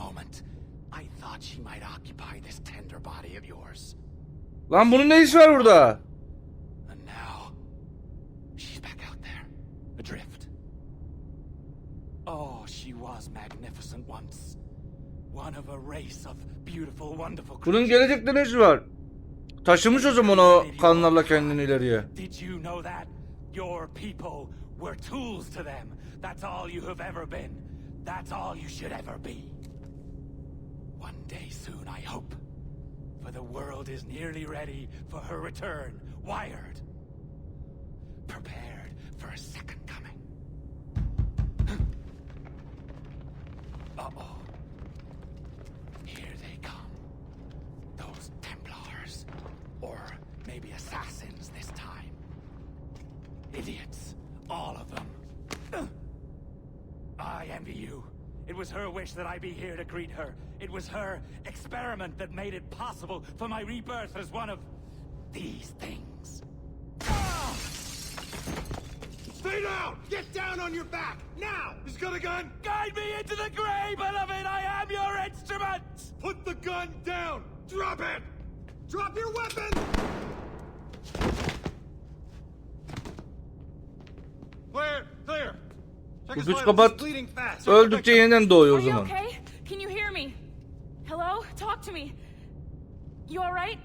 moment, I thought she might occupy this tender body of yours. Lan bunun ne işi var burada? And now, she's back out there, adrift. Oh, she was magnificent once. One of a race of beautiful, wonderful creatures. Bunun gelecekte ne işi var? Taşımış o zaman o kanlarla kendini ileriye. Did you know that? Your people were tools to them. That's all you have ever been. That's all you should ever be. One day soon, I hope. For the world is nearly ready for her return. Wired. Prepared for a second coming. Uh-oh. Here they come. Those Templars. Or maybe assassins this time. Idiots. All of them. I envy you. It was her wish that I be here to greet her. It was her experiment that made it possible for my rebirth as one of these things. Stay down! Get down on your back! Now! He's got a gun! Guide me into the grave, beloved! I am your instrument! Put the gun down! Drop it! Drop your weapon! Clear! Clear! Check his Kutucu vitals. kapat. He's bleeding fast. Öldükçe yeniden doğuyor o Are you zaman. okay? Can you hear me? Hello? Talk to me. You all right?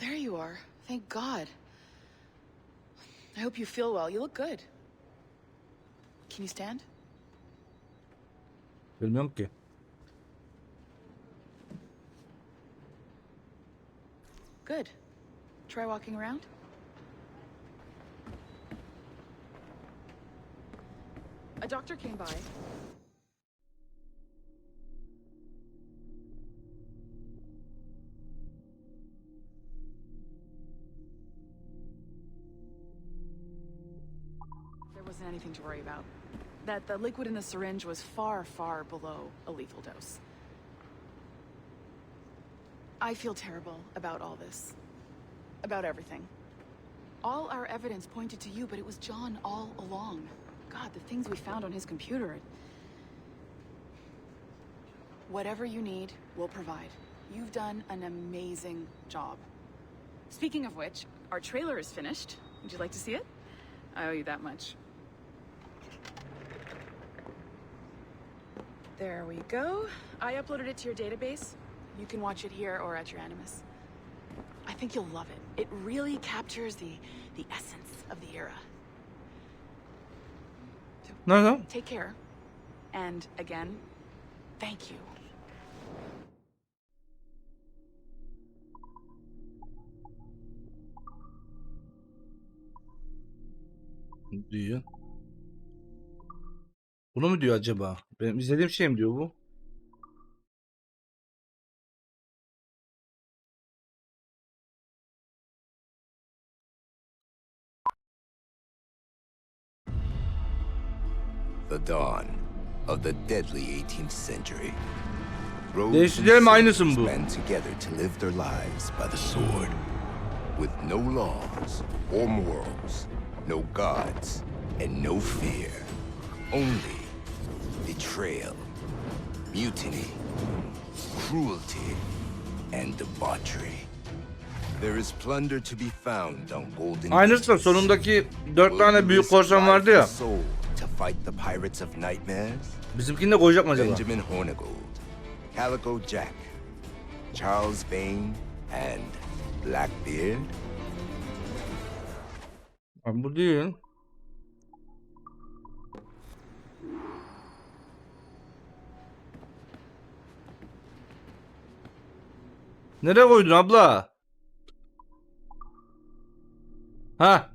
There you are. Thank God. I hope you feel well. You look good. Can you stand? Bilmiyorum ki. Good. Try walking around. A doctor came by. There wasn't anything to worry about. That the liquid in the syringe was far, far below a lethal dose. I feel terrible about all this. About everything. All our evidence pointed to you, but it was John all along. God, the things we found on his computer. Whatever you need, we'll provide. You've done an amazing job. Speaking of which, our trailer is finished. Would you like to see it? I owe you that much. There we go. I uploaded it to your database. You can watch it here or at your Animus. I think you'll love it. It really captures the essence of the era. So, Nerede? take care. And again, thank you. Diyor. Bunu mu diyor acaba? Benim izlediğim şey mi diyor bu? The dawn of the deadly 18th century. Roads Değiştirelim, aynısı mı bu? band together to live their lives by the sword, with no laws or morals, no gods, and no fear. Only betrayal, mutiny, cruelty, and debauchery. There is plunder to be found on golden. Aynısı da sonundaki 4 tane büyük korsan vardı ya. To fight the pirates of nightmares. Bizimkini de koyacak mı acaba? Benjamin Hornigold, Calico Jack, Charles Vane, and Blackbeard. Abi bu değil. Nereye koydun abla? Ha.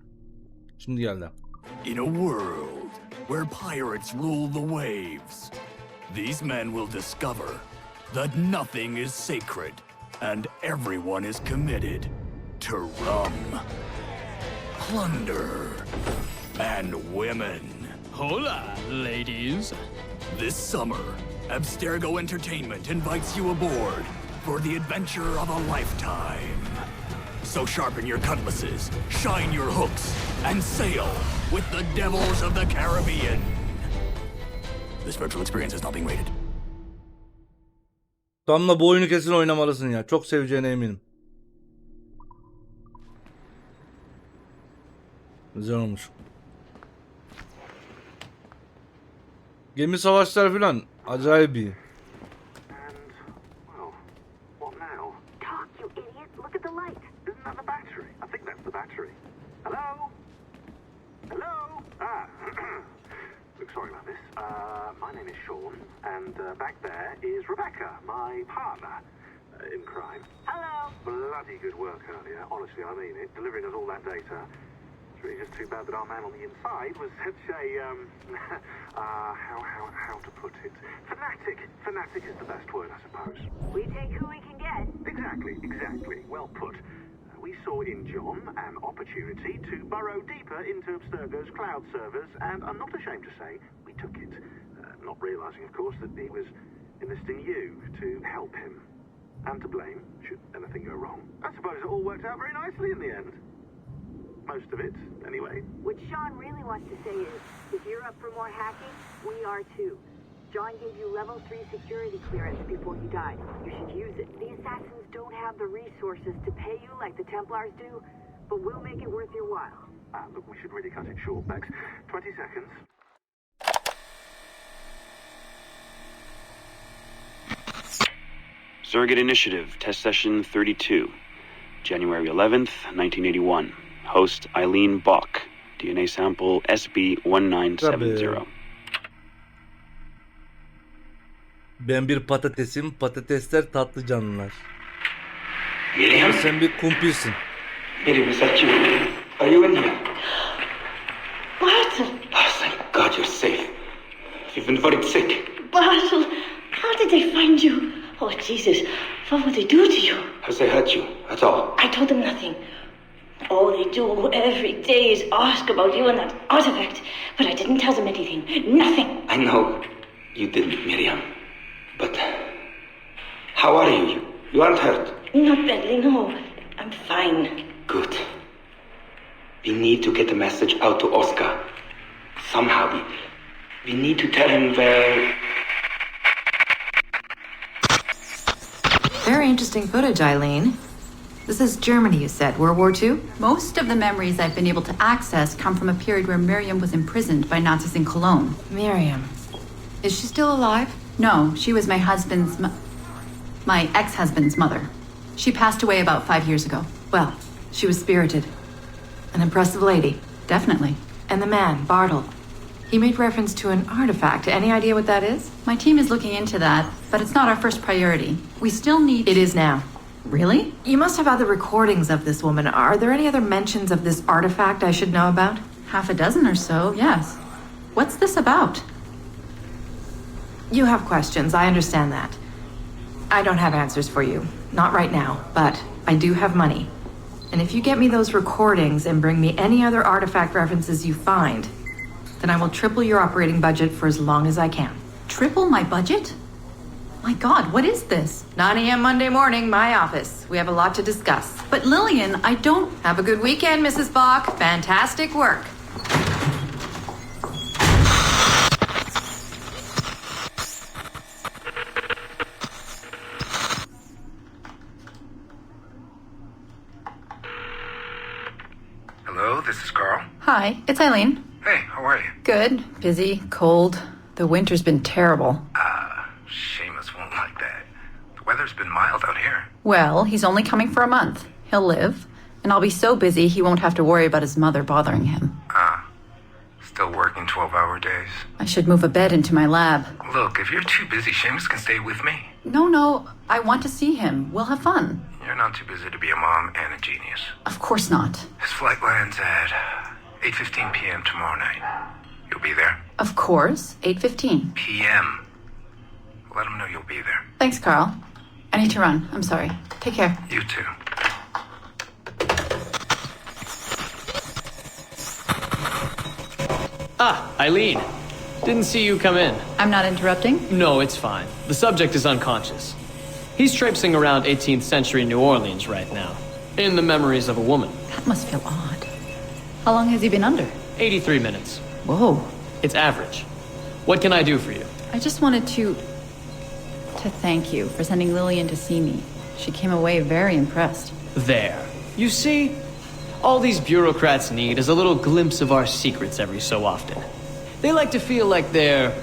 Şimdi geldi. In a world where pirates rule the waves, these men will discover that nothing is sacred and everyone is committed to rum, plunder, and women. Hola, ladies. This summer, Abstergo Entertainment invites you aboard for the adventure of a lifetime. So sharpen your cutlasses, shine your hooks, and sail with the devils of the Caribbean. This virtual experience is not being rated. Damla bu oyunu kesin oynamalısın ya. Çok seveceğine eminim. Güzel olmuş. Gemi savaşlar filan acayip iyi. Sorry about this. My name is Sean, and back there is Rebecca, my partner in crime. Hello. Bloody good work earlier. Honestly, I mean it. Delivering us all that data. It's really just too bad that our man on the inside was such a how to put it? Fanatic. Fanatic is the best word, I suppose. We take who we can get. Exactly. Well put. We saw in John an opportunity to burrow deeper into Abstergo's cloud servers, and I'm not ashamed to say we took it. Not realising, of course, that he was enlisting you to help him. And to blame, should anything go wrong. I suppose it all worked out very nicely in the end. Most of it, anyway. What Sean really wants to say is, if you're up for more hacking, we are too. John gave you level 3 security clearance before you died. You should use it. The assassins don't have the resources to pay you like the Templars do, but we'll make it worth your while. Look, we should really cut it short, Bex. 20 seconds. Surrogate Initiative, Test Session 32, January 11th, 1981. Host Eileen Bach, DNA sample SB1970. Ben bir patatesim, patatesler tatlı canlılar. Miriam? Sen bir kumpirsin. Miriam, is that you? Are you in here? Bartle! Oh, thank God you're safe. You've been very sick. Bartle, how did they find you? Oh, Jesus, what would they do to you? Has they hurt you at all? I told them nothing. All they do every day is ask about you and that artifact, but I didn't tell them anything. Nothing. I know you didn't, Miriam. But how are you? You aren't hurt? Not badly, no. I'm fine. Good. We need to get the message out to Oscar. Somehow we need to tell him where... Very interesting footage, Eileen. This is Germany, you said. World War II? Most of the memories I've been able to access come from a period where Miriam was imprisoned by Nazis in Cologne. Miriam. Is she still alive? No, she was my my ex-husband's mother. She passed away about 5 years ago. Well, she was spirited. An impressive lady. Definitely. And the man, Bartle. He made reference to an artifact. Any idea what that is? My team is looking into that, but it's not our first priority. We still need... It is now. Really? You must have other recordings of this woman. Are there any other mentions of this artifact I should know about? Half a dozen or so, yes. What's this about? You have questions, I understand that. I don't have answers for you. Not right now, but I do have money. And if you get me those recordings and bring me any other artifact references you find, then I will triple your operating budget for as long as I can. Triple my budget? My God, what is this? 9 a.m. Monday morning, my office. We have a lot to discuss. But Lillian, I don't... Have a good weekend, Mrs. Bach. Fantastic work. Hello, this is Carl. Hi, it's Eileen. Hey, how are you? Good. Busy. Cold. The winter's been terrible. Seamus won't like that. The weather's been mild out here. Well, he's only coming for a month. He'll live. And I'll be so busy he won't have to worry about his mother bothering him. Still working 12-hour days. I should move a bed into my lab. Look, if you're too busy, Seamus can stay with me. No. I want to see him. We'll have fun. You're not too busy to be a mom and a genius. Of course not. His flight lands at 8:15 p.m. tomorrow night. You'll be there? Of course. 8:15 p.m. Let him know you'll be there. Thanks, Carl. I need to run. I'm sorry. Take care. You too. Eileen. Didn't see you come in. I'm not interrupting? No, it's fine. The subject is unconscious. He's traipsing around 18th century New Orleans right now. in the memories of a woman. That must feel odd. How long has he been under? 83 minutes. Whoa. It's average. What can I do for you? I just wanted to thank you for sending Lillian to see me. She came away very impressed. There. You see, all these bureaucrats need is a little glimpse of our secrets every so often. They like to feel like they're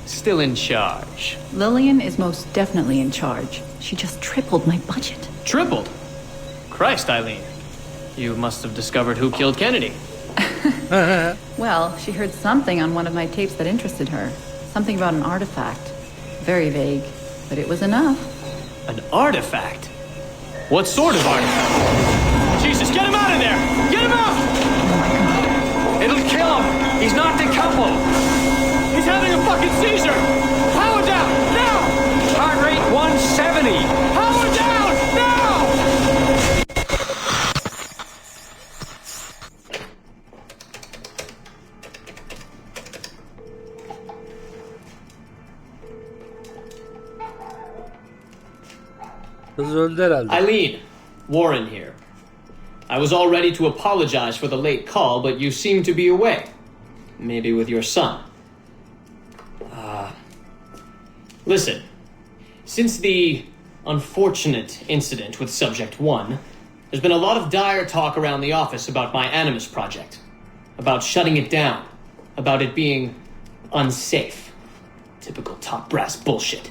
still in charge. Lillian is most definitely in charge. She just tripled my budget. Tripled? Christ, Eileen. You must have discovered who killed Kennedy. Well, she heard something on one of my tapes that interested her. Something about an artifact. Very vague, but it was enough. An artifact? What sort of artifact? Jesus, get him out of there! Get him out! It'll kill him! He's not decoupled! He's having a fucking seizure! Power down! Now! Heart rate 170! Power down! Now! Kız öldü herhalde. Eileen, Warren here. I was all ready to apologize for the late call, but you seem to be away. Maybe with your son. Listen. Since the unfortunate incident with Subject 1, there's been a lot of dire talk around the office about my Animus project. About shutting it down. About it being unsafe. Typical top brass bullshit.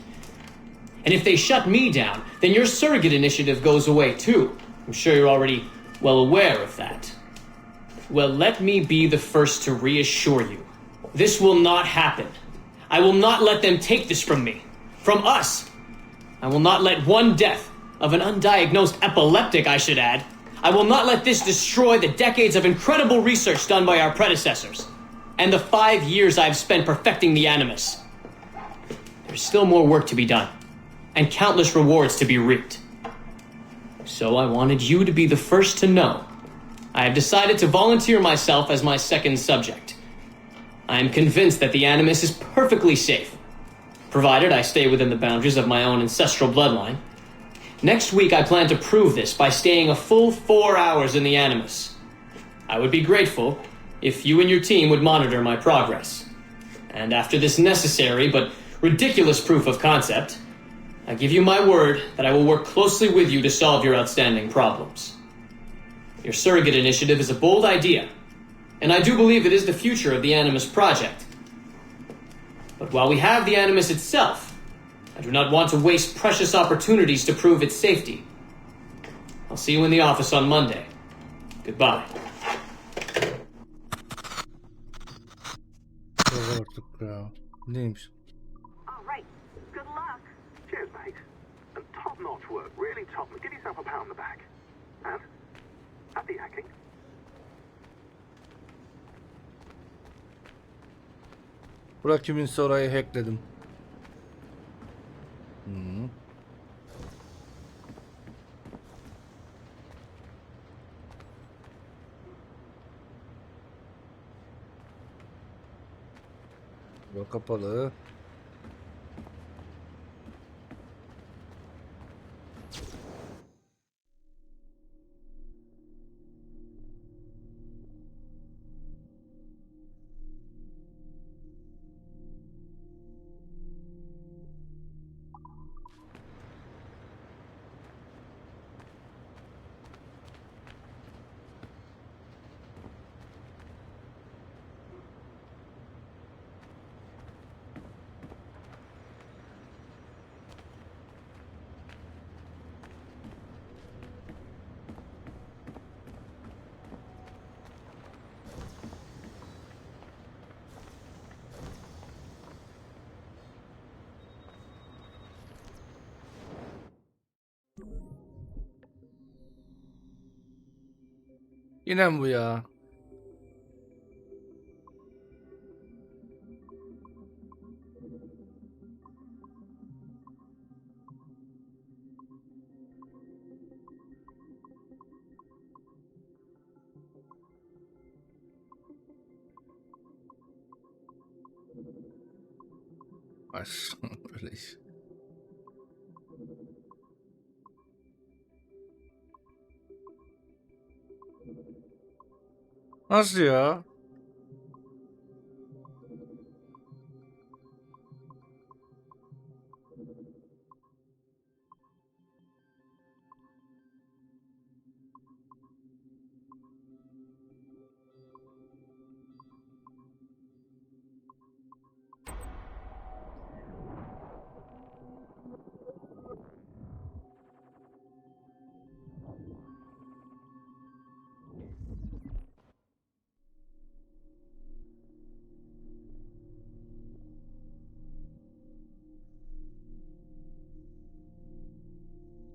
And if they shut me down, then your surrogate initiative goes away too. I'm sure you're already well aware of that. Well, let me be the first to reassure you. This will not happen. I will not let them take this from me. From us. I will not let one death, of an undiagnosed epileptic I should add, I will not let this destroy the decades of incredible research done by our predecessors, and the 5 years I've spent perfecting the Animus. There's still more work to be done, and countless rewards to be reaped. So I wanted you to be the first to know. I have decided to volunteer myself as my second subject. I am convinced that the Animus is perfectly safe, provided I stay within the boundaries of my own ancestral bloodline. Next week I plan to prove this by staying a full 4 hours in the Animus. I would be grateful if you and your team would monitor my progress. And after this necessary but ridiculous proof of concept, I give you my word that I will work closely with you to solve your outstanding problems. Your surrogate initiative is a bold idea, and I do believe it is the future of the Animus project. But while we have the Animus itself, I do not want to waste precious opportunities to prove its safety. I'll see you in the office on Monday. Goodbye. Neymiş? All right. Good luck. Cheers, mate. And top-notch work. Really top. Give yourself a pat on the back. And happy hacking. Burak kiminse orayı hackledim. Bura kapalı. Yine mi bu ya? Baş böyle iş. Nasıl ya?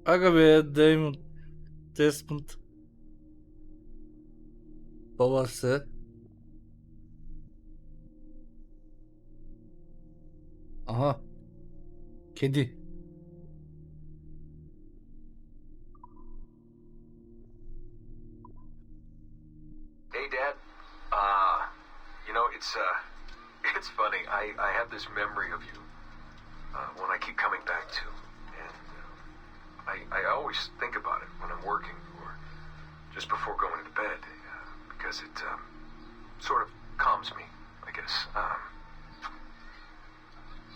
Aga be, Desmond babası. Aha. Kedi. Hey, Dad. It's funny. I have this memory of you, one I keep coming back to, and I always think about it when I'm working or just before going to bed, because it sort of calms me, I guess.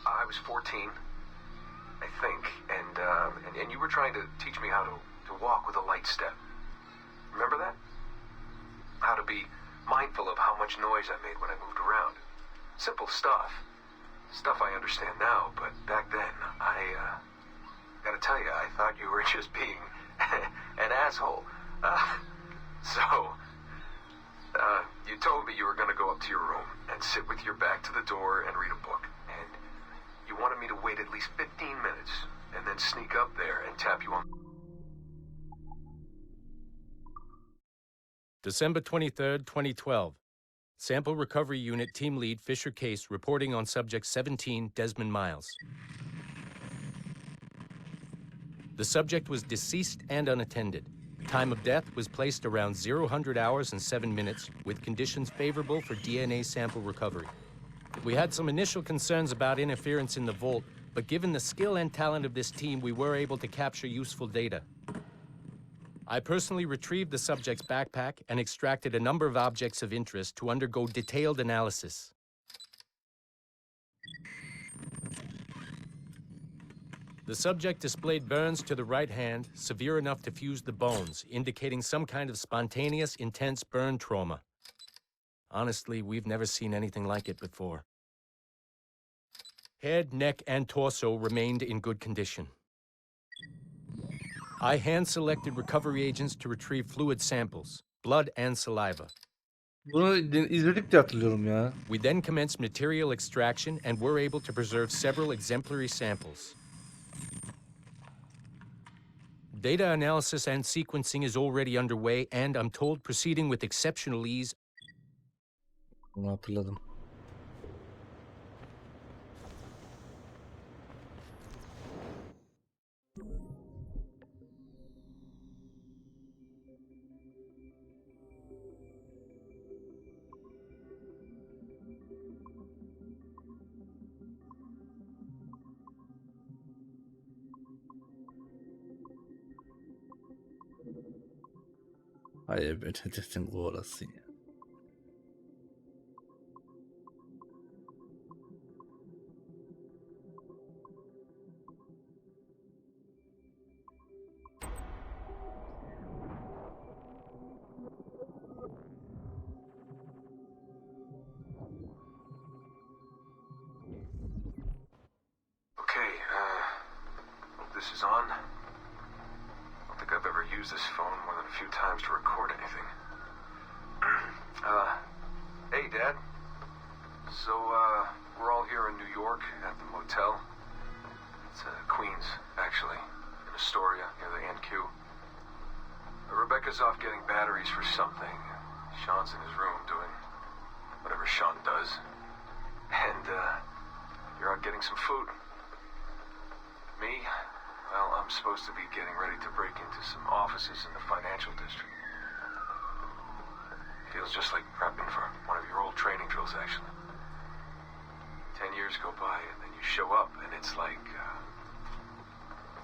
I was 14, I think, and you were trying to teach me how to walk with a light step. Remember that? How to be mindful of how much noise I made when I moved around. Simple stuff. Stuff I understand now, but back then, I gotta tell you, I thought you were just being an asshole. You told me you were gonna go up to your room and sit with your back to the door and read a book. And you wanted me to wait at least 15 minutes and then sneak up there and tap you on... December 23rd, 2012. Sample Recovery Unit Team Lead Fisher Case reporting on Subject 17, Desmond Miles. The subject was deceased and unattended. Time of death was placed around 00 hours and 7 minutes, with conditions favorable for DNA sample recovery. We had some initial concerns about interference in the vault, but given the skill and talent of this team, we were able to capture useful data. I personally retrieved the subject's backpack and extracted a number of objects of interest to undergo detailed analysis. The subject displayed burns to the right hand, severe enough to fuse the bones, indicating some kind of spontaneous, intense burn trauma. Honestly, we've never seen anything like it before. Head, neck, and torso remained in good condition. I hand-selected recovery agents to retrieve fluid samples, blood and saliva. Bunu izledik de hatırlıyorum ya. We then commenced material extraction and were able to preserve several exemplary samples. Data analysis and sequencing is already underway, and I'm told proceeding with exceptional ease. Bunu hatırladım. Hayır, Benedet'in orası ya. Okay, this is on. I don't think I've ever used this phone more than a few times to record anything. Hey, Dad. So, we're all here in New York at the motel. It's Queens, actually, in Astoria, near the NQ. Rebecca's off getting batteries for something. Sean's in his room doing whatever Sean does. And, you're out getting some food. Me? Well, I'm supposed to be getting ready to break into some offices in the financial district. Feels just like prepping for one of your old training drills, actually. 10 years go by, and then you show up, and it's like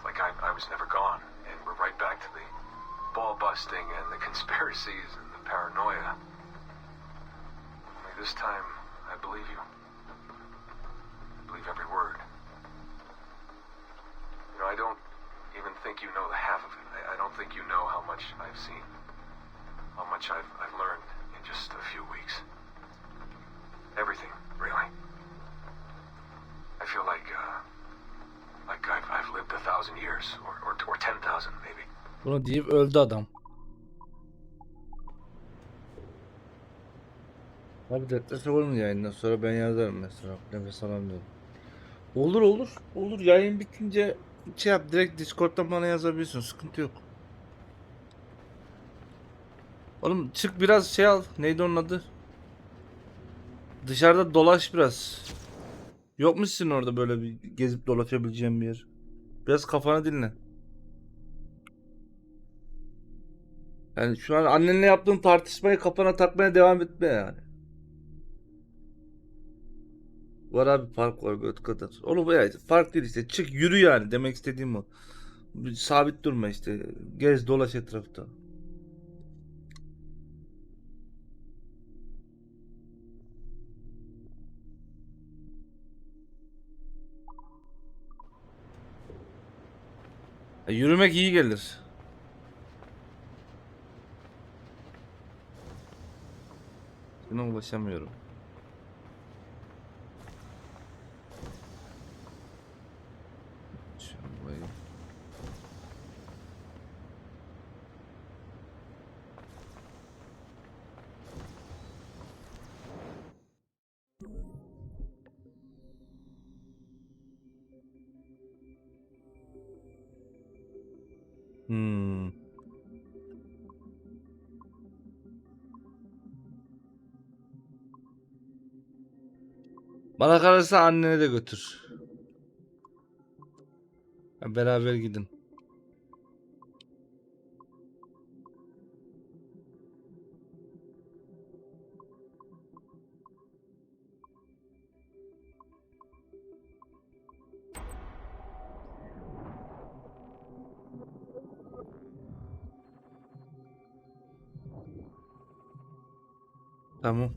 I was never gone, and we're right back to the ball busting and the conspiracies and the paranoia. This time, I believe you. I believe every word. You know, I don't even think you know the half of it. I don't think you know how much I've seen. How much I've learned in just a few weeks. Everything, really. I feel like I've lived 1,000 years, or 10,000 maybe. Bunu deyip öldü adam. Abi detlese olur mu yayından sonra ben yazarım mesela. Nefes alamıyorum. Olur olur. Olur, yayın bitince şey yap, direkt Discord'dan bana yazabilirsin. Sıkıntı yok. Oğlum çık biraz şey al. Neydi onun adı? Dışarıda dolaş biraz. Yok mu sizin orada böyle bir gezip dolaşabileceğim bir yer? Biraz kafanı dinle. Yani şu an annenle yaptığın tartışmayı kafana takmaya devam etme yani. Var abi, fark var göt kadar. Oğlum bu ya fark değil işte. Çık yürü yani, demek istediğim o. Sabit durma işte. Gez dolaş etrafta. Yürümek iyi gelir. Buna ulaşamıyorum. Şurayı. Bana kalırsa annene de götür. Beraber gidin. Tamam.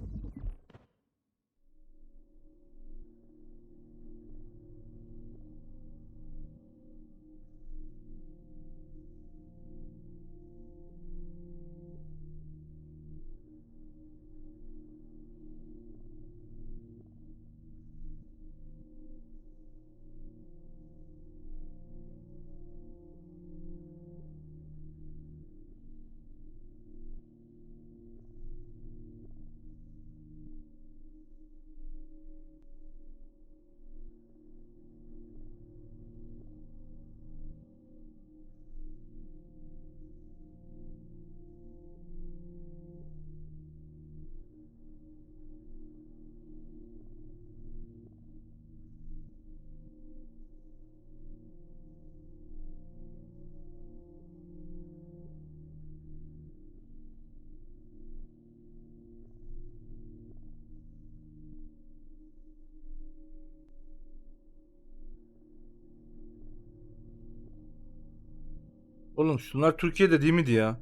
Oğlum şunlar Türkiye'de değil miydi ya?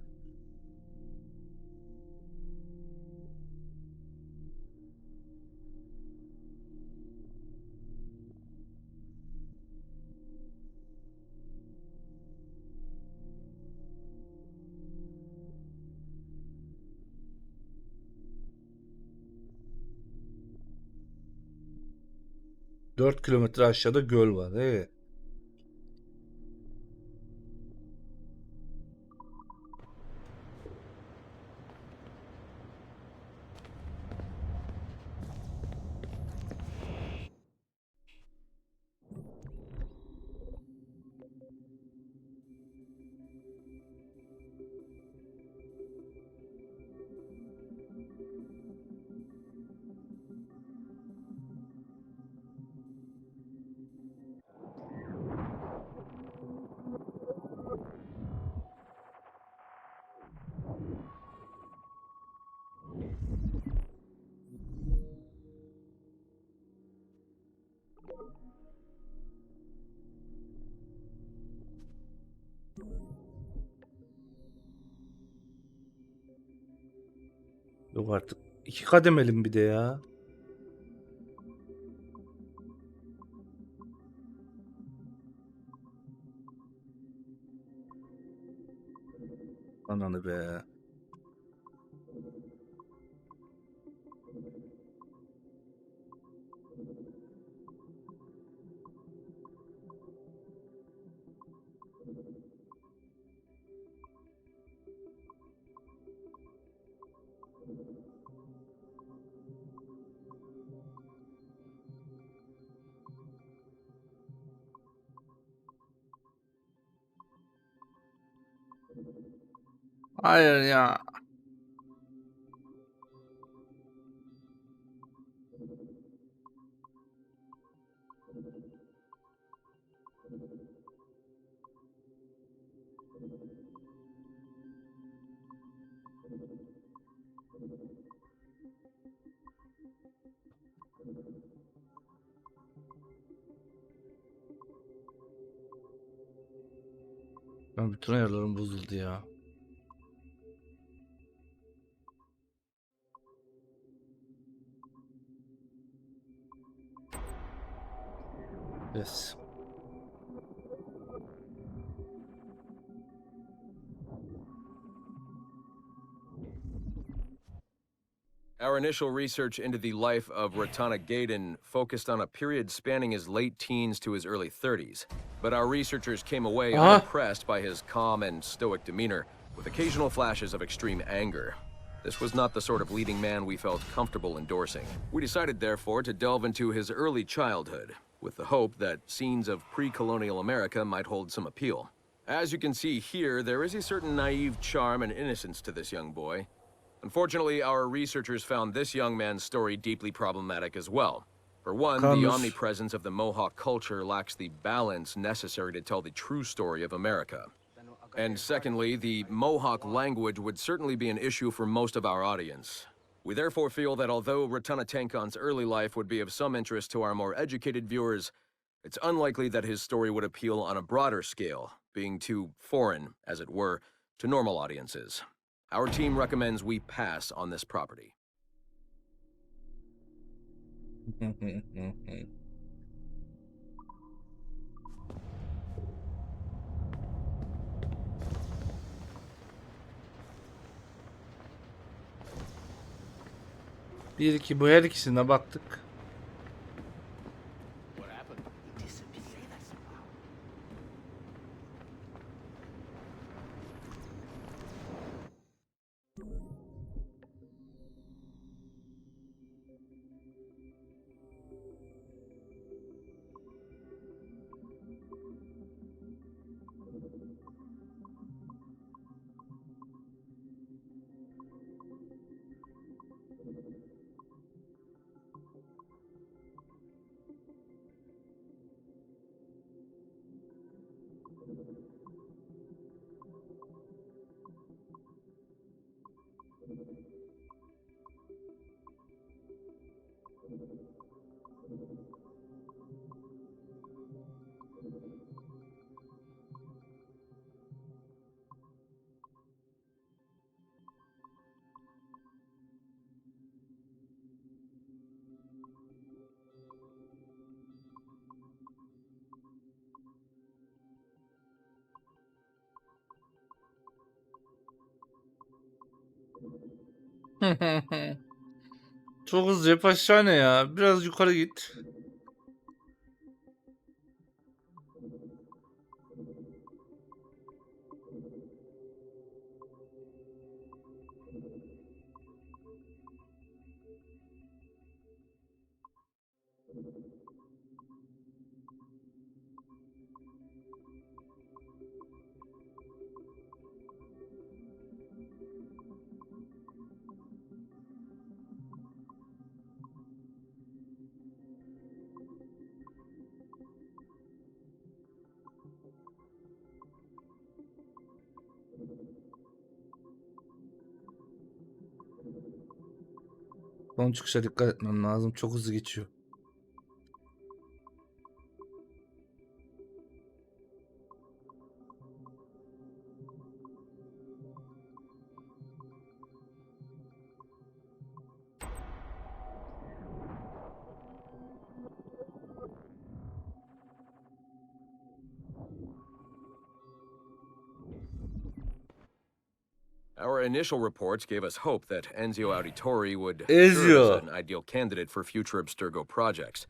Dört kilometre aşağıda göl var. Evet. Yok artık. 2 kademeli mi bir de ya? Ananı be. Hayır ya. Ben bütün ayarlarım bozuldu ya. Yes. Our initial research into the life of Ratana Gaydon focused on a period spanning his late teens to his early 30s. But our researchers came away unimpressed by his calm and stoic demeanor, with occasional flashes of extreme anger. This was not the sort of leading man we felt comfortable endorsing. We decided, therefore, to delve into his early childhood, with the hope that scenes of pre-colonial America might hold some appeal. As you can see here, there is a certain naive charm and innocence to this young boy. Unfortunately, our researchers found this young man's story deeply problematic as well. For one, the omnipresence of the Mohawk culture lacks the balance necessary to tell the true story of America. And secondly, the Mohawk language would certainly be an issue for most of our audience. We therefore feel that although Ratana Tankon's early life would be of some interest to our more educated viewers, it's unlikely that his story would appeal on a broader scale, being too foreign, as it were, to normal audiences. Our team recommends we pass on this property. Bir iki bu her ikisine baktık. Çok hızlı yap aşağı ne ya? Biraz yukarı git. Son çıkışa dikkat etmem lazım. Çok hızlı geçiyor. Our initial reports gave us hope that Enzio Auditori would Ezio. serve as an ideal candidate for future Abstergo projects.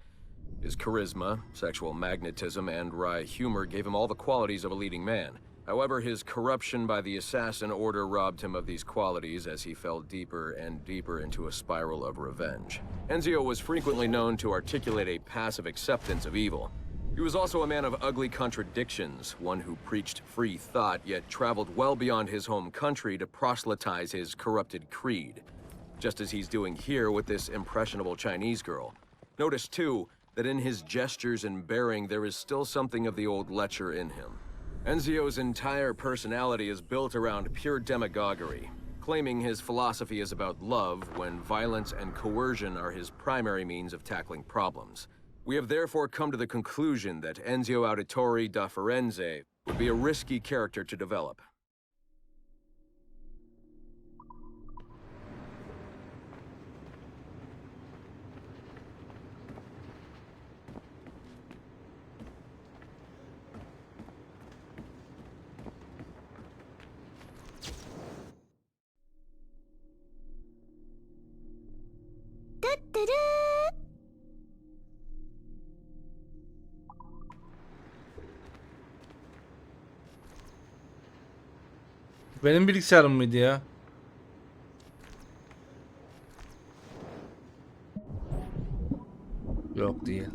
His charisma, sexual magnetism, and wry humor gave him all the qualities of a leading man. However, his corruption by the Assassin Order robbed him of these qualities as he fell deeper and deeper into a spiral of revenge. Enzio was frequently known to articulate a passive acceptance of evil. He was also a man of ugly contradictions, one who preached free thought, yet traveled well beyond his home country to proselytize his corrupted creed, just as he's doing here with this impressionable Chinese girl. Notice, too, that in his gestures and bearing there is still something of the old lecher in him. Enzio's entire personality is built around pure demagoguery, claiming his philosophy is about love when violence and coercion are his primary means of tackling problems. We have therefore come to the conclusion that Enzio Auditori da Firenze would be a risky character to develop. Benim bilgisayarım mıydı ya? Yok değil.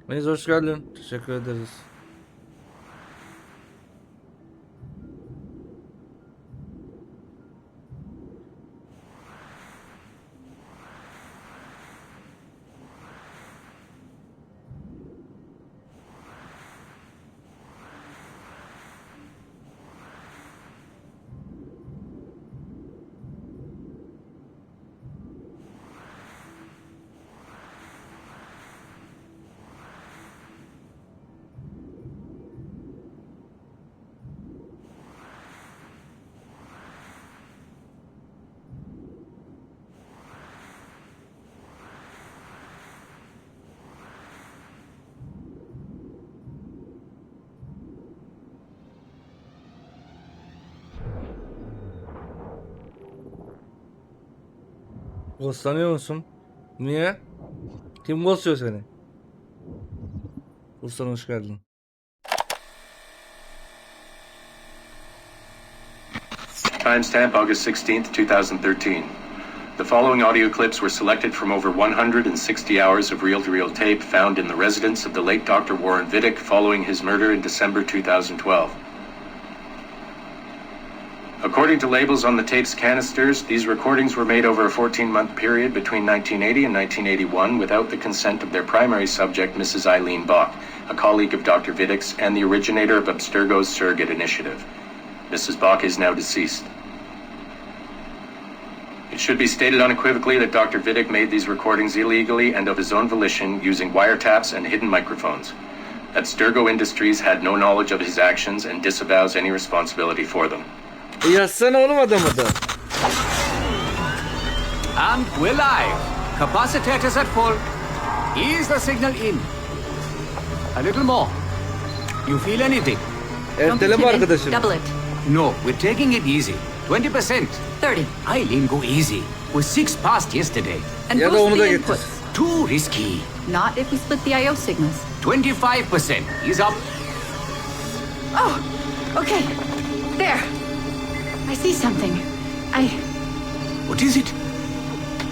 Melis hoş geldin. Teşekkür ederiz. Ghostlanıyor musun? Niye? Kim ghostluyor seni? Ghostlan hoş geldin. Timestamp August 16th, 2013. The following audio clips were selected from over 160 hours of reel-to-reel tape found in the residence of the late Dr. Warren Vidic following his murder in December 2012. According to labels on the tape's canisters, these recordings were made over a 14-month period between 1980 and 1981 without the consent of their primary subject, Mrs. Eileen Bach, a colleague of Dr. Vidic's and the originator of Abstergo's surrogate initiative. Mrs. Bach is now deceased. It should be stated unequivocally that Dr. Vidic made these recordings illegally and of his own volition using wiretaps and hidden microphones. Abstergo Industries had no knowledge of his actions and disavows any responsibility for them. Yazsana oğlum adamı da. And we're live. Capacitor set full. Ease the signal in. A little more. You feel anything? Erteleme arkadaşım. Double it. No, we're taking it easy. 20%. 30. Eileen, go easy. We're 6 past yesterday. And Ya da boost onu the da getir. inputs. Too risky. Not if we split the I/O signals. 25%. Ease up. Oh, okay. There. I see something. What is it?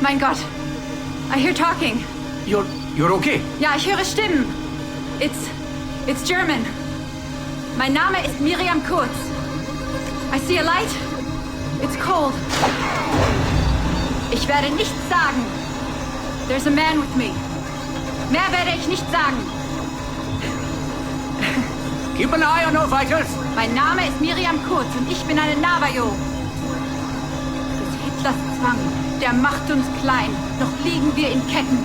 Mein Gott. I hear talking. You're okay? Ja, ich höre Stimmen. It's German. Mein Name ist Miriam Kurz. I see a light. It's cold. Ich werde nichts sagen. There's a man with me. Mehr werde ich nicht sagen. Keep an eye on our vitals. Mein Name ist Miriam Kurz und ich bin eine Navajo. Des Hitlers Zwang, der macht uns klein. Noch liegen wir in Ketten.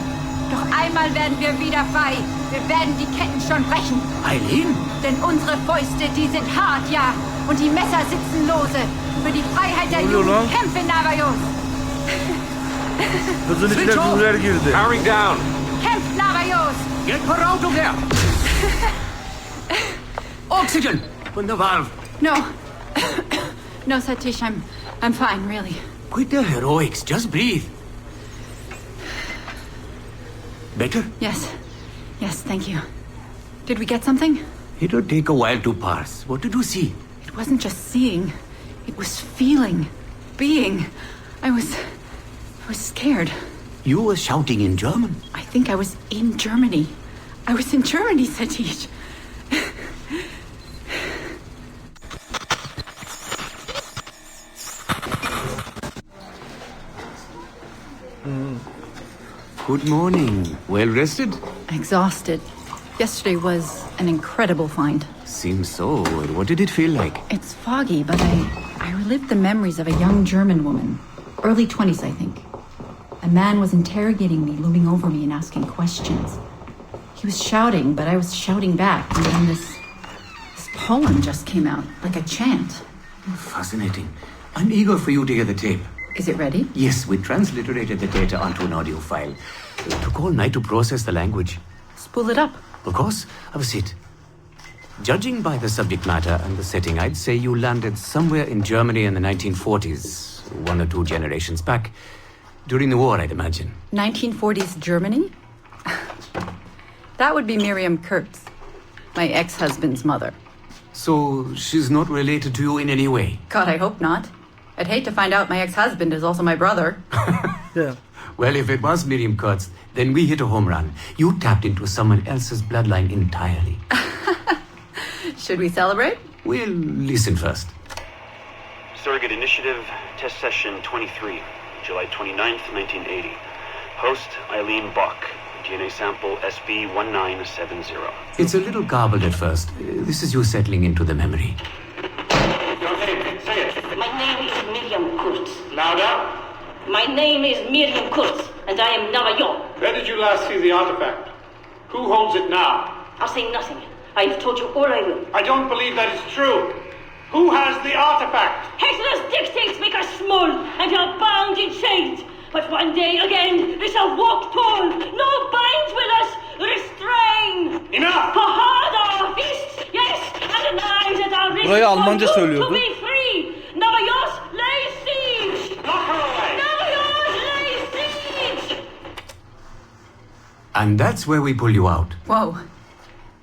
Doch einmal werden wir wieder frei. Wir werden die Ketten schon brechen. Eileen? Denn unsere Fäuste, die sind hart, ja. Und die Messer sitzen lose. Für die Freiheit der Jugend kämpfen Navajos. Kızın içine kuzular girdi. Powering down. Kämpft Navajos. Get her out of there. Oxygen from the valve. No. No, Satish, I'm fine, really. Quit the heroics. Just breathe. Better? Yes. Yes, thank you. Did we get something? It'll take a while to parse. What did you see? It wasn't just seeing. It was feeling. Being. I was scared. You were shouting in German? I think I was in Germany. I was in Germany, Satish. Good morning. Well rested? Exhausted. Yesterday was an incredible find. Seems so. What did it feel like? It's foggy, but I relived the memories of a young German woman. Early 20s, I think. A man was interrogating me, looming over me and asking questions. He was shouting, but I was shouting back. And then this poem just came out, like a chant. Fascinating. I'm eager for you to hear the tape. Is it ready? Yes, we transliterated the data onto an audio file. It took all night to process the language. Spool it up. Of course. Have a seat. Judging by the subject matter and the setting, I'd say you landed somewhere in Germany in the 1940s, 1 or 2 generations back. During the war, I'd imagine. 1940s Germany? That would be Miriam Kurtz, my ex-husband's mother. So she's not related to you in any way? God, I hope not. I'd hate to find out my ex-husband is also my brother. Yeah. Well, if it was Miriam Kurtz, then we hit a home run. You tapped into someone else's bloodline entirely. Should we celebrate? We'll listen first. Surrogate Initiative, Test Session 23, July 29th, 1980. Host, Eileen Bach, DNA sample SB1970. It's a little garbled at first. This is you settling into the memory. Your name, say it. My name is Miriam Kurtz. Louder. My name is Miriam Kurtz, and I am Navajo. Where did you last see the artifact? Who holds it now? I'll say nothing. I have told you all I will. I don't believe that is true. Who has the artifact? Hitler's dictates make us small, and are bound in chains. But one day again, we shall walk tall. No binds will us restrain. Enough! For hard our fists, yes, and the knives at our wrists. Burayı Almanca for you söylüyordu. to be free. Navajos lay siege. Knock her away. Navajos lay siege. And that's where we pull you out. Whoa.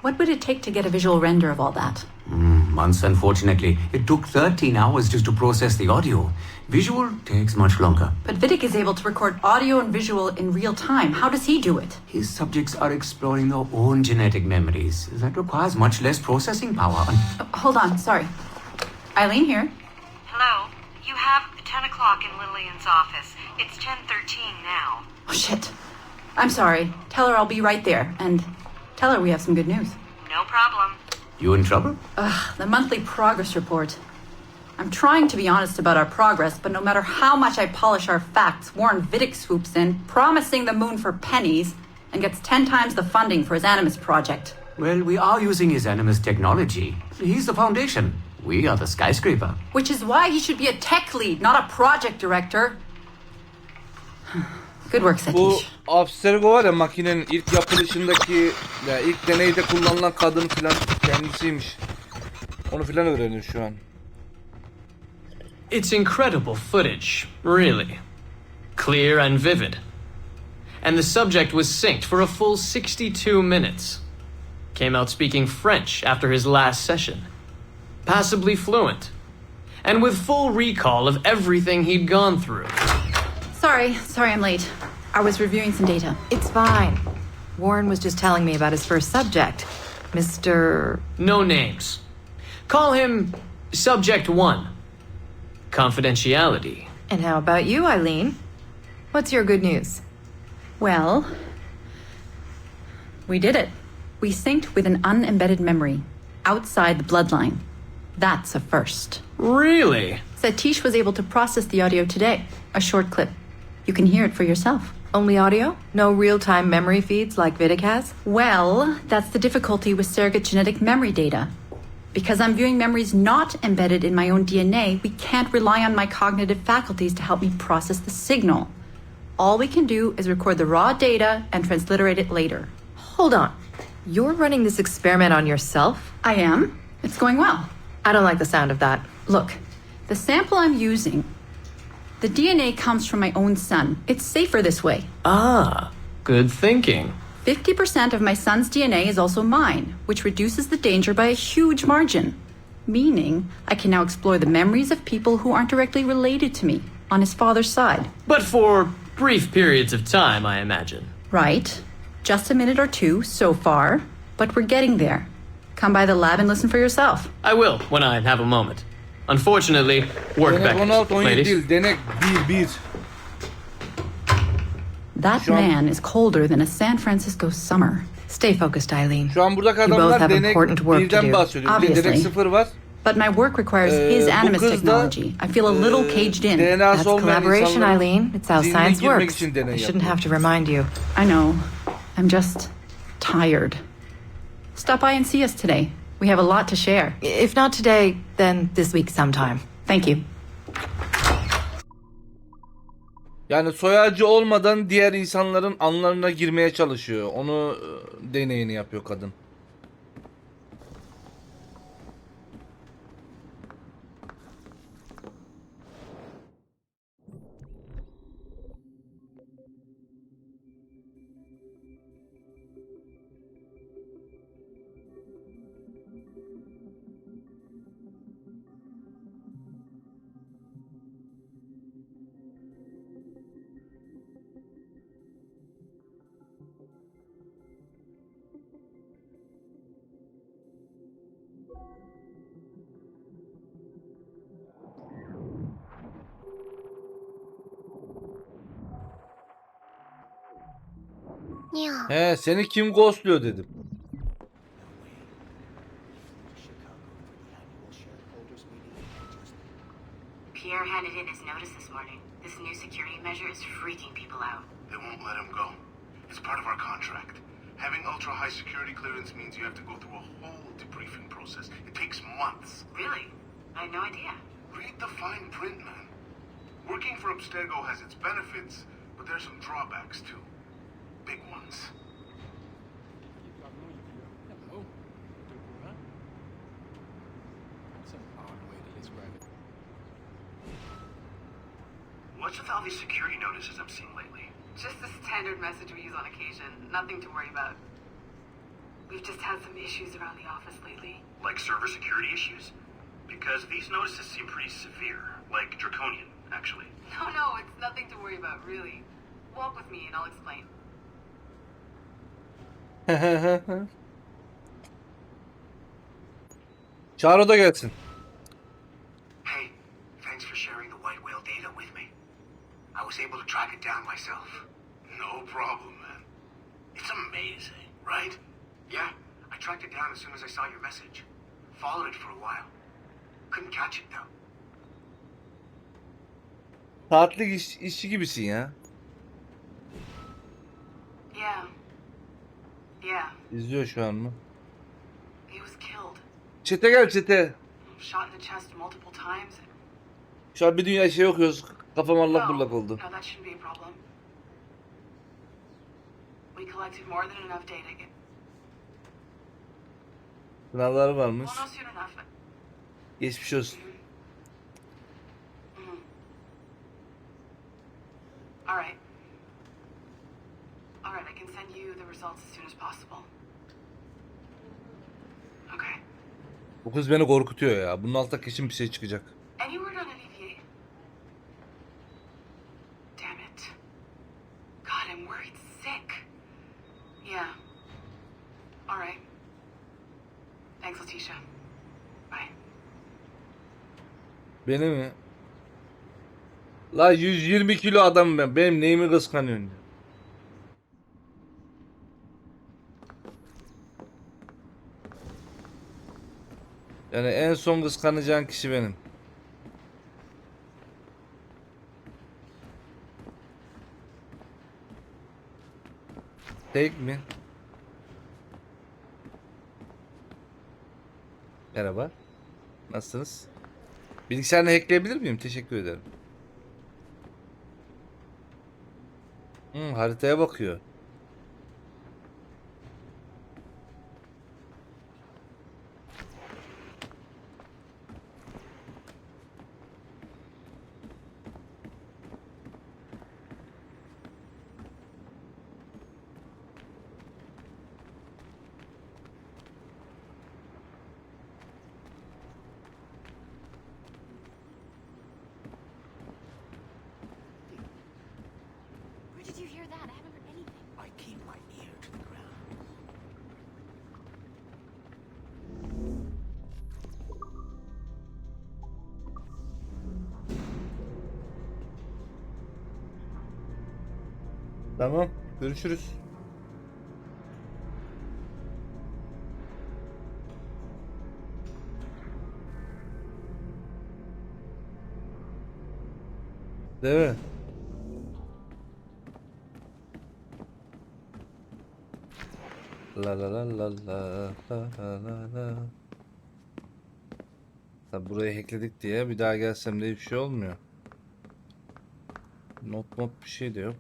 What would it take to get a visual render of all that? Months, unfortunately. It took 13 hours just to process the audio. Visual takes much longer. But Vidic is able to record audio and visual in real time. How does he do it? His subjects are exploring their own genetic memories. That requires much less processing power. Hold on, sorry. Eileen here. Hello. You have 10 o'clock in Lillian's office. It's 10:13 now. Oh, shit. I'm sorry. Tell her I'll be right there. And tell her we have some good news. No problem. You in trouble? The monthly progress report. I'm trying to be honest about our progress, but no matter how much I polish our facts, Warren Vidic swoops in, promising the moon for pennies, and gets 10 times the funding for his Animus project. Well, we are using his Animus technology. He's the foundation. We are the skyscraper. Which is why he should be a tech lead, not a project director. Good work, Bu Satish. Abstergo var ya, makinenin ilk yapılışındaki, ya ilk deneyde kullanılan kadın filan kendisiymiş. Onu filan öğreniyor şu an. It's incredible footage, really. Clear and vivid. And the subject was synced for a full 62 minutes. Came out speaking French after his last session. Passably fluent. And with full recall of everything he'd gone through. Sorry I'm late. I was reviewing some data. It's fine. Warren was just telling me about his first subject, Mr. No names. Call him Subject 1. Confidentiality. And how about you, Eileen? What's your good news? Well, we did it. We synced with an unembedded memory outside the bloodline. That's a first. Really? Satish was able to process the audio today. A short clip. You can hear it for yourself. Only audio? No real-time memory feeds like Vidic has? Well, that's the difficulty with surrogate genetic memory data. Because I'm viewing memories not embedded in my own DNA, we can't rely on my cognitive faculties to help me process the signal. All we can do is record the raw data and transliterate it later. Hold on. You're running this experiment on yourself? I am. It's going well. I don't like the sound of that. Look, The sample I'm using, the DNA comes from my own son. It's safer this way. Ah, good thinking. 50% of my son's DNA is also mine, which reduces the danger by a huge margin. Meaning, I can now explore the memories of people who aren't directly related to me on his father's side. But for brief periods of time, I imagine. Right. Just a minute or two so far, but we're getting there. Come by the lab and listen for yourself. I will, when I have a moment. Unfortunately, work Denek back, 16, 17 ladies. değil. Denek 1. That man is colder than a San Francisco summer. Stay focused, Eileen. Şu an buradaki You both adamlar have Denek important work to 1'den do, bahsediyor. Bir de Denek obviously. 0 var. But my work requires his bu animus kız da, technology. I feel a little caged in. DNA'sı That's olmayan collaboration, insanların Eileen. It's how zihnine science girmek works. için deney I shouldn't yapıyor. have to remind you. I know. I'm just tired. Stop by and see us today. We have a lot to share. If not today, then this week sometime. Thank you. Yani soyacı olmadan diğer insanların anlarına girmeye çalışıyor. Onu deneyini yapıyor kadın. He, seni kim ghostluyor dedim. Pierre handed in his notice this morning. This new security measure is freaking people out. They won't let him go. It's part of our contract. Having ultra-high security clearance means you have to go through a whole debriefing process. It takes months. Really? I had no idea. Read the fine print, man. Working for Abstergo has its benefits, but there's some drawbacks too. Big ones. What's with all these security notices I'm seeing lately? Just the standard message we use on occasion. Nothing to worry about. We've just had some issues around the office lately. Like server security issues? Because these notices seem pretty severe. Like draconian, actually. No, it's nothing to worry about, really. Walk with me and I'll explain. Çağrı o da gelsin. Hey, thanks for sharing the white whale data with me. I was able to track it down myself. No problem, man. It's amazing, right? Yeah, I tracked it down as soon as I saw your message. Followed it for a while. Couldn't catch it though. Saatlik işçi gibisin ya. Yeah. İzliyor şu an mı? He was killed. Çete gel çete. Shot in the chest multiple times. Şu an bir dünya şey okuyoruz. Kafam allak bullak oldu. No, that shouldn't be a problem. We collected more than enough data. Sınavları varmış. Well, no soon enough. Geçmiş olsun. All right, I can send you the results as soon as possible. Okay. Bu kız beni korkutuyor ya. Bunun altında kesin bir şey çıkacak. Any word on Olivier? Damn it. God, I'm worried sick. Yeah. All right. Thanks, Letitia. Bye. Beni mi? La 120 kilo adam ben. Benim neyimi kıskanıyorsun? Yani en son kıskanacağın kişi benim. Tek mi? Merhaba. Nasılsınız? Bilgisayarını hackleyebilir miyim? Teşekkür ederim. Haritaya bakıyor. Tamam. Görüşürüz. Değil mi? La la la la la la la la. Tabi burayı hackledik diye bir daha gelsem de hiçbir şey olmuyor. Not bir şey de yok.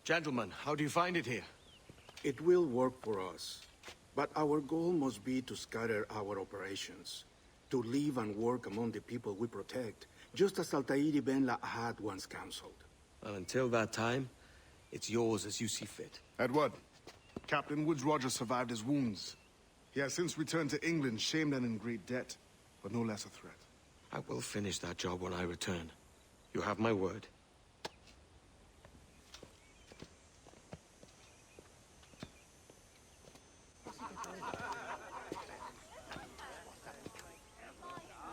Gentlemen, how do you find it here? It will work for us. But our goal must be to scatter our operations. To live and work among the people we protect, just as Altair Ben Lahad once counseled. Well, until that time, it's yours as you see fit. Edward, Captain Woods Rogers survived his wounds. He has since returned to England, shamed and in great debt, but no less a threat. I will finish that job when I return. You have my word.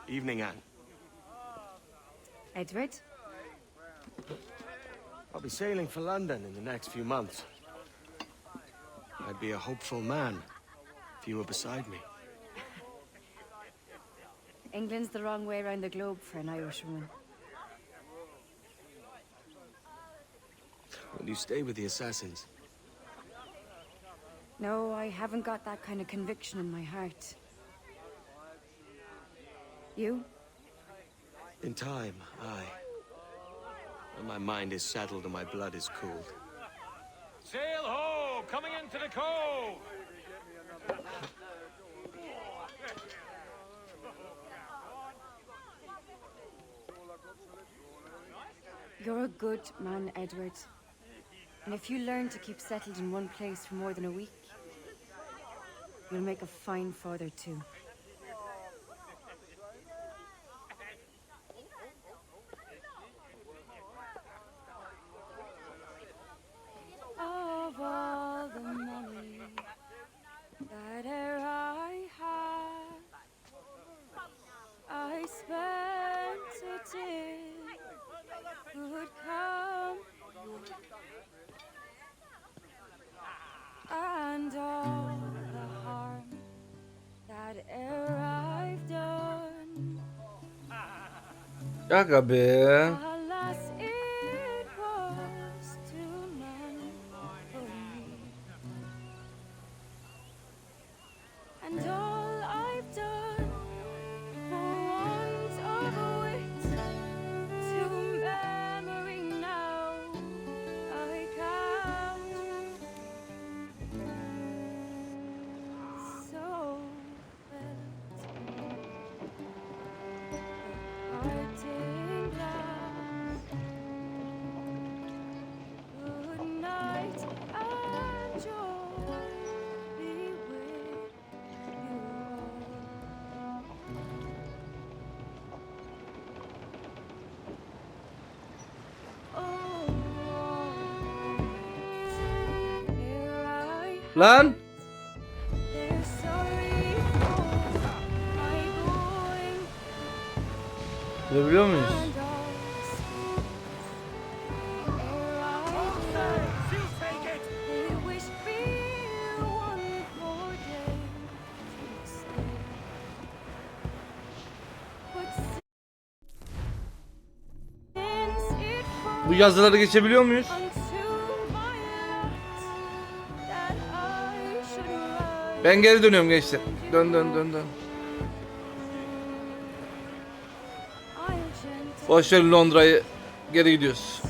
Evening, Anne. Edward? I'll be sailing for London in the next few months. I'd be a hopeful man if you were beside me. England's the wrong way around the globe for an Irishwoman. Will you stay with the assassins? No, I haven't got that kind of conviction in my heart. You? In time, aye. When my mind is settled and my blood is cooled. Sail ho! Coming into the cove! You're a good man, Edward. And if you learn to keep settled in one place for more than a week, you'll make a fine father too. Of all the money that e'er I had, I spent it in good company, and all the harm that e'er I've done. Aga be. Alas, it was to none but me. And all I've done for want of wit, to memory now I count. So felt parting glass. Good night and joy be with you all. Here I Lan. they're sorry for my going Görebiliyor muyuz? and all Bu yazıları geçebiliyor muyuz? Ben geri dönüyorum gençler. Dön. Boş ver Londra'yı. Geri gidiyoruz.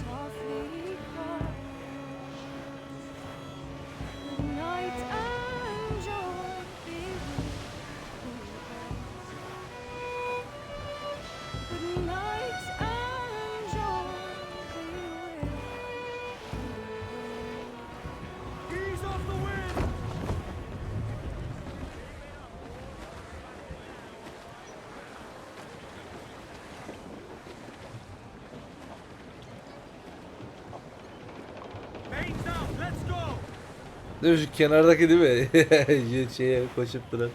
Değil mi şu kenardaki değil mi? Şeye koşup duran.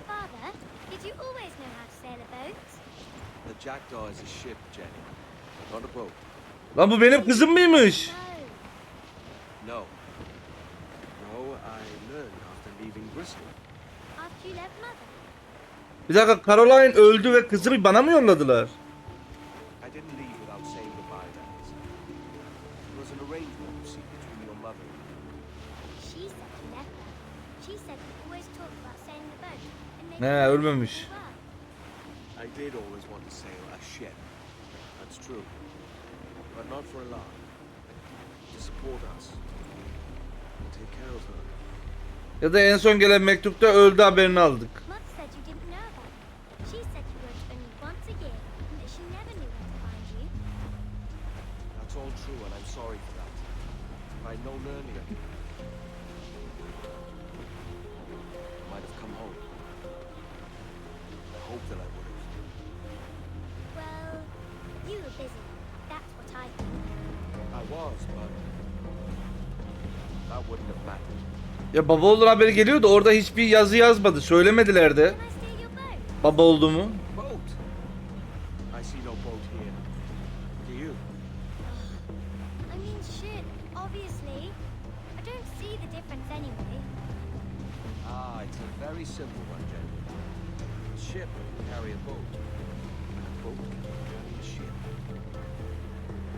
Father, did you always know how to sail a boat? The Jackdaw is a ship, Jenny. Not a boat. Lan bu benim kızım mıymış? No. No, I learned after leaving Bristol. After you left mother? Bir dakika, Caroline öldü ve kızımı bana mı yolladılar? I didn't leave without saying goodbye, Dennis. It was an arrangement, you see, between your mother and me. She said you left her. She said you always talked about sailing a boat and making He, ölmemiş. I did always want to sail a ship. That's true. But not for a lot. To support us. And take care of her. Ya da en son gelen mektupta öldü haberini aldık. Mother said you didn't know about her. She said you wrote only once a year and that she never knew where to find you. That's all true, and I'm sorry for that. If I'd known earlier, I might have come home. I hope that I would have. Well, you were busy. That's what I think. I was, but that wouldn't have mattered. Ya baba olduğu haberi geliyor da orada hiçbir yazı yazmadı. Söylemediler de. Baba olduğumu. Boat. I see no boat here. Do you? I mean, shit, obviously. I don't see the difference anyway. Ah, it's a very simple one, Jen. A ship can carry a boat. And a boat can carry a ship.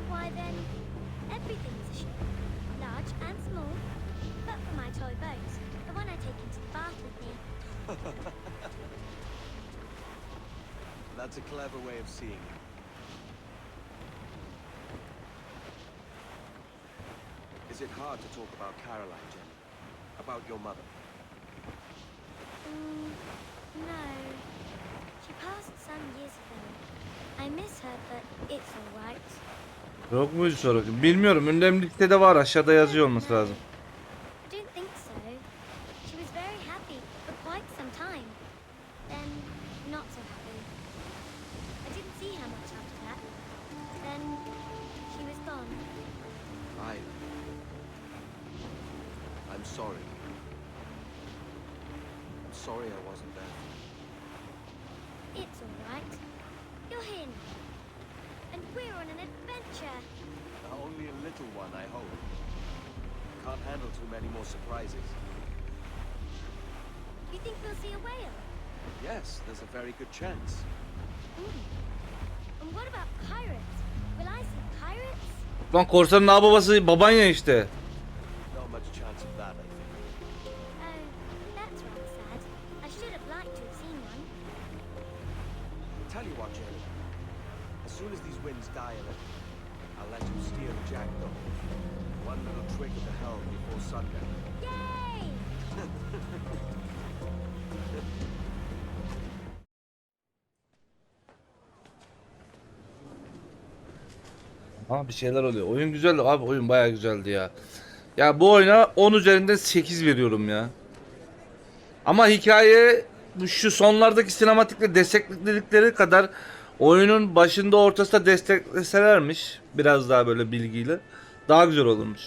Why then, everything's a ship. Large and small. But for my toy boat, the one I take into the bath with me. That's a clever way of seeing it. Is it hard to talk about Caroline, Jenny? About your mother? No. She passed some years ago. I miss her, but it's alright. Yok muydu sonra? Bilmiyorum. Ünlemlikte de var. Aşağıda yazıyor olması lazım. I don't think so. She was very happy for quite some time. Then, not so happy. I didn't see her much after that. Then, she was gone. I'm sorry. I'm sorry I wasn't there. It's alright. You're here now. And we're on an adventure. Only a little one, I hope. Can't handle too many more surprises. You think we'll see a whale? Yes, there's a very good chance. And what about pirates? Will I see pirates? Lan korsanın ağababası baban ya işte. Not much chance of that, I think. Oh, that's rather sad. I should have liked to have seen one. Tell you what, Jenny. As soon as these winds die a little, I'll let you steer the Jackdaw. One little trick of the helm before sundown. Yay! Ha bir şeyler oluyor. Oyun güzeldi abi, oyun bayağı güzeldi ya. Ya bu oyuna 10 üzerinden 8 veriyorum ya. Ama hikaye şu sonlardaki sinematikle destekledikleri kadar oyunun başında ortasında destekleselermiş biraz daha böyle bilgiyle daha güzel olurmuş.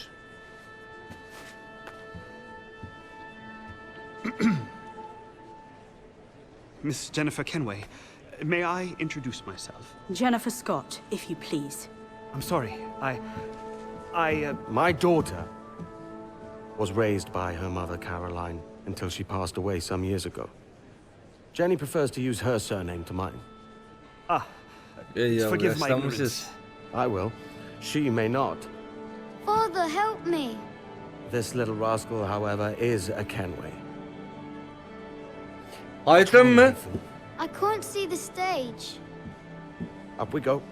Miss Jennifer Kenway, may I introduce myself? Jennifer Scott, if you please. I'm sorry, My daughter was raised by her mother, Caroline, until she passed away some years ago. Jenny prefers to use her surname to mine. Ey yavrum, forgive my yaşlanmışız. I will. She may not. Father, help me. This little rascal, however, is a Kenway. Ayten mi? I can't see the stage. Up we go.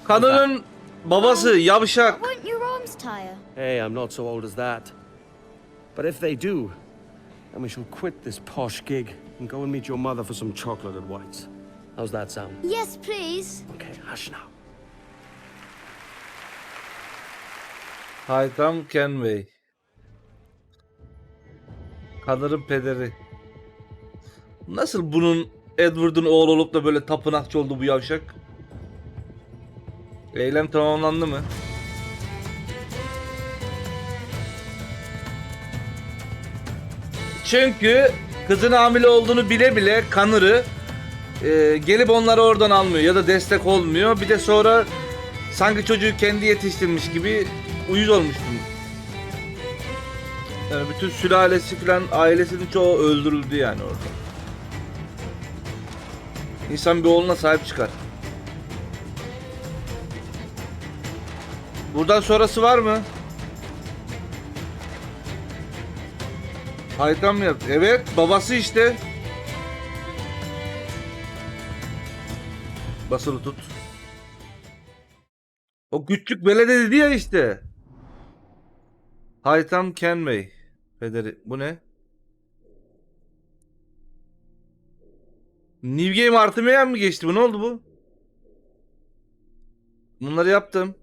Kadının babası yavşak. Won't your arms tire? Hey, I'm not so old as that. But if they do, then we shall quit this posh gig and go and meet your mother for some chocolate at White's. How's that sound? Yes, please. Okay, hush now. Haytam Kenway. Kadının pederi. Nasıl bunun Edward'ın oğlu olup da böyle tapınakçı oldu bu yavşak? Eylem tamamlandı mı? Çünkü kızın hamile olduğunu bile bile Connor'ı gelip onları oradan almıyor ya da destek olmuyor. Bir de sonra sanki çocuğu kendi yetiştirmiş gibi uyuz olmuştum. Yani bütün sülalesi falan, ailesinin çoğu öldürüldü yani orada. İnsan bir oğluna sahip çıkar. Buradan sonrası var mı? Haytan mı yaptı? Evet, babası işte. Basılı tut. O küçük belede dedi ya işte. Haytam Kenway. Pederi. Bu ne? New Game artı meyen mi geçti bu? Ne oldu bu? Bunları yaptım.